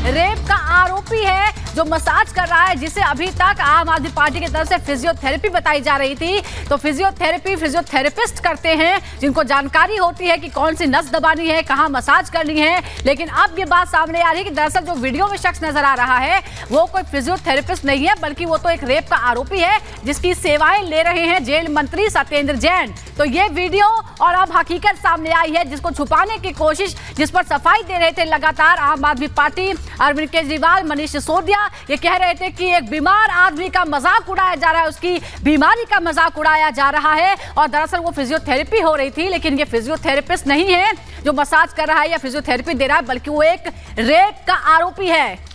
Rape का आरोपी है जो मसाज कर रहा है, जिसे अभी तक आम आदमी पार्टी की तरफ से फिजियोथेरेपी बताई जा रही थी। तो फिजियोथेरेपी फिजियोथेरेपिस्ट करते हैं जिनको जानकारी होती है कि कौन सी नस दबानी है, कहां मसाज करनी है। लेकिन अब ये बात सामने आ रही है कि दरअसल जो वीडियो में शख्स नजर आ रहा है वो कोई फिजियोथेरेपिस्ट नहीं है, बल्कि वो तो एक रेप का आरोपी है जिसकी सेवाएं ले रहे हैं जेल मंत्री सत्येंद्र जैन। तो ये वीडियो और अब हकीकत सामने आई है जिसको छुपाने की कोशिश, जिस पर सफाई दे रहे थे लगातार आम आदमी पार्टी, अरविंद केजरीवाल, मनीष सिसोदिया। ये कह रहे थे कि एक बीमार आदमी का मजाक उड़ाया जा रहा है, उसकी बीमारी का मजाक उड़ाया जा रहा है। और दरअसल वो फिजियोथेरेपी हो रही थी, लेकिन ये फिजियोथेरेपिस्ट नहीं है जो मसाज कर रहा है या फिजियोथेरेपी दे रहा है, बल्कि वो एक रेप का आरोपी है।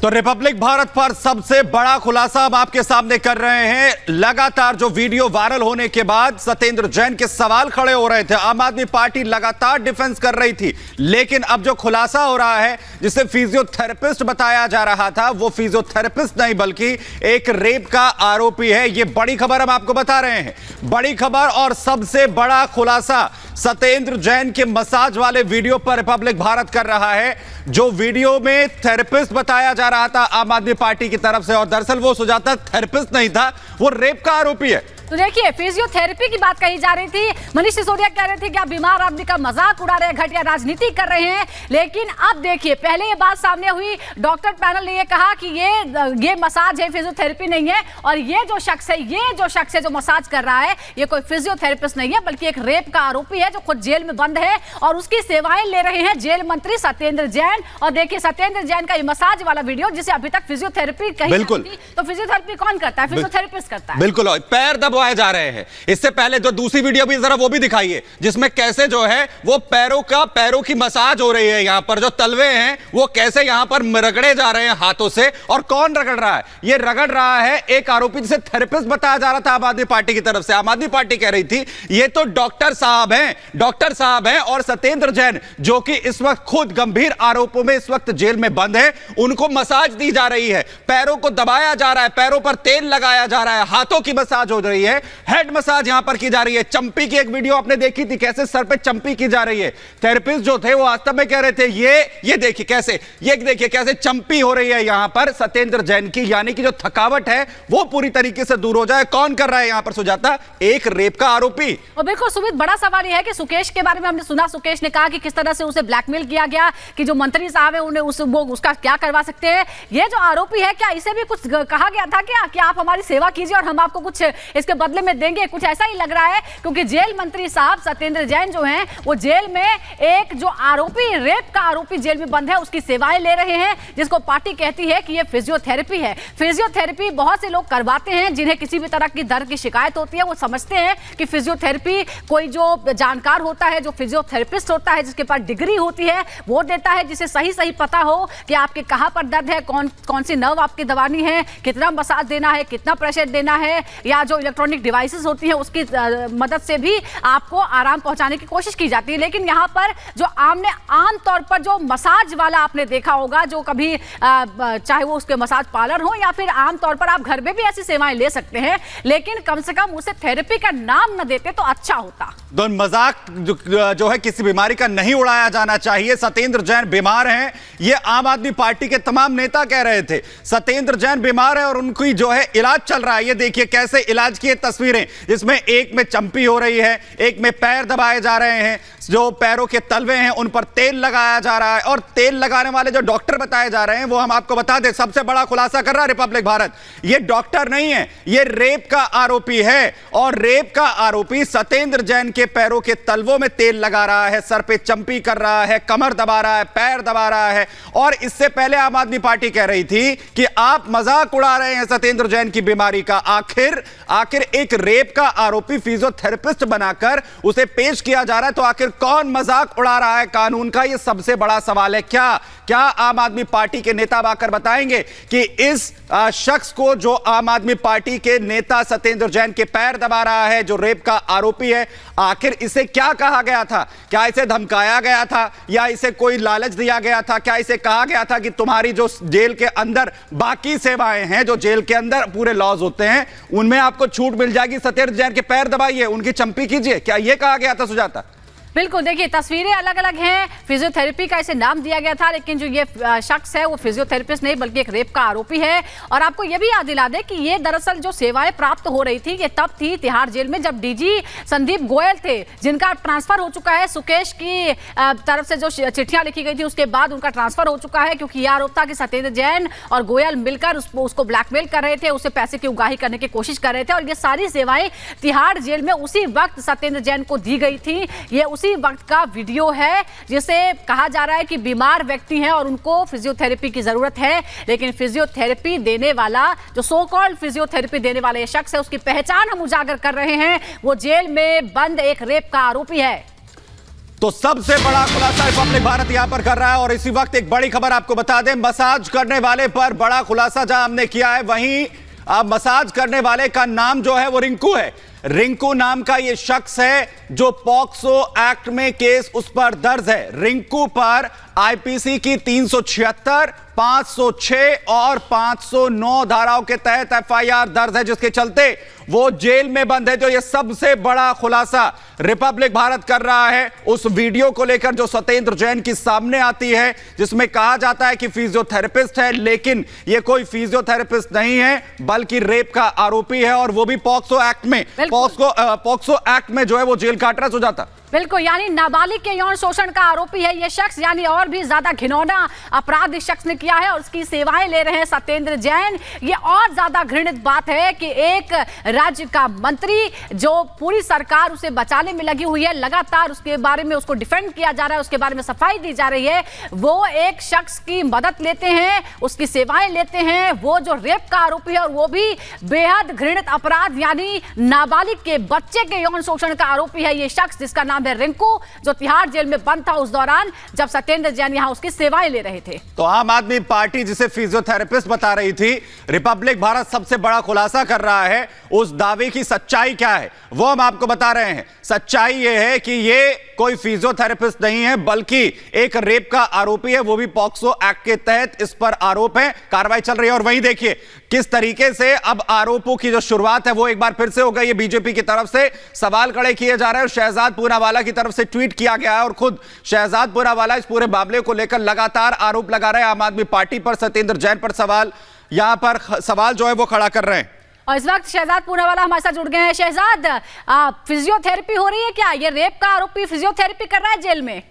तो रिपब्लिक भारत पर सबसे बड़ा खुलासा अब आपके सामने कर रहे हैं। लगातार जो वीडियो वायरल होने के बाद सत्येंद्र जैन के सवाल खड़े हो रहे थे, आम आदमी पार्टी लगातार डिफेंस कर रही थी, लेकिन अब जो खुलासा हो रहा है, जिसे फिजियोथेरेपिस्ट बताया जा रहा था, वो फिजियोथेरेपिस्ट नहीं बल्कि एक रेप का आरोपी है। ये बड़ी खबर हम आपको बता रहे हैं, बड़ी खबर और सबसे बड़ा खुलासा सत्येंद्र जैन के मसाज वाले वीडियो पर रिपब्लिक भारत कर रहा है। जो वीडियो में थेरेपिस्ट बताया जा रहा था आम आदमी पार्टी की तरफ से, और दरअसल वो सुजाता थेरेपिस्ट नहीं था, वो रेप का आरोपी है। तो देखिए, फिजियोथेरेपी की बात कही जा रही थी, मनीष सिसोदिया कह रहे थे कि आप बीमार आदमी का मजाक उड़ा रहे हैं, घटिया राजनीति कर रहे हैं। लेकिन अब देखिए, पहले ये बात सामने हुई, डॉक्टर पैनल ने ये कहा कि ये मसाज है, फिजियोथेरेपी नहीं है। और ये जो शख्स है जो मसाज कर रहा है, ये कोई फिजियोथेरेपिस्ट नहीं है, बल्कि एक रेप का आरोपी है जो खुद जेल में बंद है और उसकी सेवाएं ले रहे हैं जेल मंत्री सत्येंद्र जैन। और देखिए, सत्येंद्र जैन का ये मसाज वाला वीडियो, जिसे अभी तक फिजियोथेरेपी कही जाती थी, तो फिजियोथेरेपी कौन करता है? फिजियोथेरेपिस्ट करता है। बिल्कुल, पैर दबाए जा रहे हैं। इससे पहले जो दूसरी वीडियो भी जरा वो भी दिखाइए, जिसमें कैसे जो है वो पैरों की मसाज हो रही है। यहां पर जो तलवे हैं वो कैसे यहां पर रगड़े जा रहे हैं हाथों से, और कौन रगड़ रहा है? ये रगड़ रहा है एक आरोपी जिसे थेरेपिस्ट बताया जा रहा था आम आदमी पार्टी की तरफ से। आम आदमी पार्टी कह रही थी ये तो डॉक्टर साहब हैं, और सत्येंद्र जैन जो कि इस वक्त खुद गंभीर आरोपों में इस वक्त जेल में बंद है, उनको मसाज दी जा रही है, पैरों को दबाया जा रहा है, पैरों पर तेल लगाया जा रहा है, हाथों की मसाज हो रही है, हेड मसाज यहां पर की जा रही है। चंपी की एक वीडियो आपने देखी थी, कैसे सर पे चंपी की जा रही है। थेरेपिस्ट जो थे वो वास्तव में कह रहे थे ये देखिए कैसे चंपी हो रही है यहां पर सत्येंद्र जैन की, यानी कि जो थकावट है वो पूरी तरीके से दूर हो जाए। कौन कर रहा है यहां पर सुजाता? एक रेप का आरोपी। और बिल्कुल सुमित, बड़ा सवाल यह है कि सुकेश के बारे में हमने सुना, सुकेश ने कहा कि किस तरह से उसे ब्लैकमेल किया गया, कि जो मंत्री साहब है उन्हें उसका क्या करवा सकते हैं। ये जो आरोपी है, क्या इसे भी कुछ कहा गया था कि आप हमारी सेवा कीजिए और हम आपको कुछ इसके बदले में देंगे? कुछ ऐसा ही लग रहा है, क्योंकि जेल मंत्री साहब सत्येंद्र जैन जो हैं वो जेल में एक जो आरोपी, रेप का आरोपी जेल में बंद है, उसकी सेवाएं ले रहे हैं, जिसको पार्टी कहती है कि ये फिजियोथेरेपी है। फिजियोथेरेपी बहुत से लोग करवाते हैं जिन्हें किसी भी तरह की दर्द की शिकायत होती है। वो समझते हैं कि फिजियोथेरेपी कोई जो जानकार होता है, जो फिजियोथेरेपिस्ट होता है, जिसके पास डिग्री होती है, वो देता है, जिसे सही पता हो कि आपके कहां पर दर्द है, कौन सी नर्व आपकी दबानी है, कितना मसाज देना है, कितना प्रेशर देना है, या जो इलेक्ट्रॉनिक डिवाइसेस होती है उसकी मदद से भी आपको आराम पहुंचाने की कोशिश की जाती है। लेकिन यहां पर जो आम तौर पर जो मसाज वाला आपने देखा होगा, जो कभी चाहे वो उसके मसाज पार्लर हो या फिर आम तौर पर आप घर में भी ऐसी सेवाएं ले सकते हैं, लेकिन कम से कम उसे थेरेपी का नाम न देते तो अच्छा होता। तो मजाक जो है किसी बीमारी का नहीं उड़ाया जाना चाहिए। सत्येंद्र जैन बीमार हैं, ये आम आदमी पार्टी के तमाम नेता कह रहे थे। सत्येंद्र जैन बीमार है और उनकी जो है इलाज चल रहा है। ये देखिए कैसे इलाज की तस्वीरें, जिसमें एक में चंपी हो रही है, एक में पैर दबाए जा रहे हैं, जो पैरों के तलवे हैं उन पर तेल लगाया जा रहा है। और तेल लगाने वाले जो डॉक्टर बताए जा रहे हैं वो हम आपको बता दें, सबसे बड़ा खुलासा कर रहा है रिपब्लिक भारत, ये डॉक्टर नहीं है, ये रेप का आरोपी है। और रेप का आरोपी सत्येंद्र जैन के पैरों के तलवों में तेल लगा रहा है, सर पे चंपी कर रहा है, कमर दबा रहा है, पैर दबा रहा है। और इससे पहले आम आदमी पार्टी कह रही थी कि आप मजाक उड़ा रहे हैं सत्येंद्र जैन की बीमारी का। आखिर एक रेप का आरोपी फिजियोथेरेपिस्ट बनाकर उसे पेश किया जा रहा है, तो आखिर कौन मजाक उड़ा रहा है कानून का? यह सबसे बड़ा सवाल है। क्या आम आदमी पार्टी के नेता आकर बताएंगे कि इस शख्स को, जो आम आदमी पार्टी के नेता सत्येंद्र जैन के पैर दबा रहा है, जो रेप का आरोपी है, आखिर इसे क्या कहा गया था? क्या इसे धमकाया गया था या इसे कोई लालच दिया गया था? क्या इसे कहा गया था कि तुम्हारी जो जेल के अंदर बाकी सेवाएं हैं, जो जेल के अंदर पूरे लॉज होते हैं, उनमें आपको छूट मिल जाएगी, सत्येंद्र जैन के पैर दबाइए, उनकी चंपी कीजिए? क्या यह कहा गया था सुजाता? बिल्कुल, देखिए तस्वीरें अलग अलग हैं। फिजियोथेरेपी का इसे नाम दिया गया था, लेकिन जो ये शख्स है वो फिजियोथेरेपिस्ट नहीं बल्कि एक रेप का आरोपी है। और आपको ये भी याद दिला दें कि ये दरअसल जो सेवाएं प्राप्त हो रही थी ये तब थी तिहाड़ जेल में जब डीजी संदीप गोयल थे, जिनका ट्रांसफर हो चुका है। सुकेश की तरफ से जो चिट्ठियां लिखी गई थी उसके बाद उनका ट्रांसफर हो चुका है, क्योंकि यह आरोप था कि सत्येंद्र जैन और गोयल मिलकर उसको ब्लैकमेल कर रहे थे, उसे पैसे की उगाही करने की कोशिश कर रहे थे। और ये सारी सेवाएं तिहाड़ जेल में उसी वक्त सत्येंद्र जैन को दी गई थी। ये उसी वक्त का वीडियो है जिसे कहा जा रहा है कि बीमार व्यक्ति हैं और उनको फिजियोथेरेपी की जरूरत है, लेकिन फिजियोथेरेपी देने वाला, जो सो कॉल्ड फिजियोथेरेपी देने वाला ये शख्स है, उसकी पहचान हम उजागर कर रहे हैं। वो जेल में बंद एक रेप का आरोपी है। तो सबसे बड़ा खुलासा रिपब्लिक भारत यहां पर कर रहा है। और इसी वक्त एक बड़ी खबर आपको बता दें, मसाज करने वाले पर बड़ा खुलासा जहां हमने किया है, वहीं अब मसाज करने वाले का नाम जो है वो रिंकू है। रिंकू नाम का ये शख्स है जो पॉक्सो एक्ट में केस उस पर दर्ज है। रिंकू पर आईपीसी की 376, 506 और 509 धाराओं के तहत एफआईआर दर्ज है, जिसके चलते वो जेल में बंद है। जो ये सबसे बड़ा खुलासा रिपब्लिक भारत कर रहा है उस वीडियो को लेकर जो सत्येंद्र जैन की सामने आती है, जिसमें कहा जाता है कि फिजियोथेरेपिस्ट है, लेकिन ये कोई फिजियोथेरेपिस्ट नहीं है बल्कि रेप का आरोपी है, और वो भी पॉक्सो एक्ट में। पॉक्सो एक्ट में जो है वो जेल का एड्रेस हो जाता। बिल्कुल, यानी नाबालिग के यौन शोषण का आरोपी है ये शख्स, यानी और भी ज्यादा घिनौना अपराध इस शख्स ने किया है और उसकी सेवाएं ले रहे हैं सत्येंद्र जैन। ये और ज्यादा घृणित बात है कि एक राज्य का मंत्री जो पूरी सरकार उसे बचाने में लगी हुई है, लगातार उसके बारे में उसको डिफेंड किया जा रहा है, उसके बारे में सफाई दी जा रही है, वो एक शख्स की मदद लेते हैं, उसकी सेवाएं लेते हैं, वो जो रेप का आरोपी है और वो भी बेहद घृणित अपराध यानी नाबालिग के बच्चे के यौन शोषण का आरोपी है ये शख्स, जिसका नाम है रिंकू, जो तिहाड़ जेल में बंद था उस दौरान जब सत्येंद्र जैन यहां उसकी सेवाएं ले रहे थे। तो आम आदमी पार्टी जिसे फिजियोथेरेपिस्ट बता रही थी, रिपब्लिक भारत सबसे बड़ा खुलासा कर रहा है। उस दावे की सच्चाई क्या है वो हम आपको बता रहे हैं। सच्चाई यह है कि ये कोई फिजियोथेरेपिस्ट नहीं है बल्कि एक रेप का आरोपी है, वो भी पॉक्सो एक्ट के तहत इस पर आरोप है, कार्रवाई चल रही है। और वहीं देखिए किस तरीके से अब आरोपों की जो शुरुआत है वो एक बार फिर से हो गई है। बीजेपी की तरफ से सवाल खड़े किए जा रहे हैं, शहजाद पूनावाला की तरफ से ट्वीट किया गया है और खुद शहजाद पूनावाला इस पूरे मामले को लेकर लगातार आरोप लगा रहे हैं आम आदमी पार्टी पर, सत्येंद्र जैन पर यहां पर सवाल जो है वो खड़ा कर रहे हैं। और इस वक्त शहजाद पूनावाला हमारे साथ जुड़ गए हैं। शहजाद, फिजियोथेरेपी हो रही है क्या? ये रेप का आरोपी फिजियोथेरेपी कर रहा है जेल में?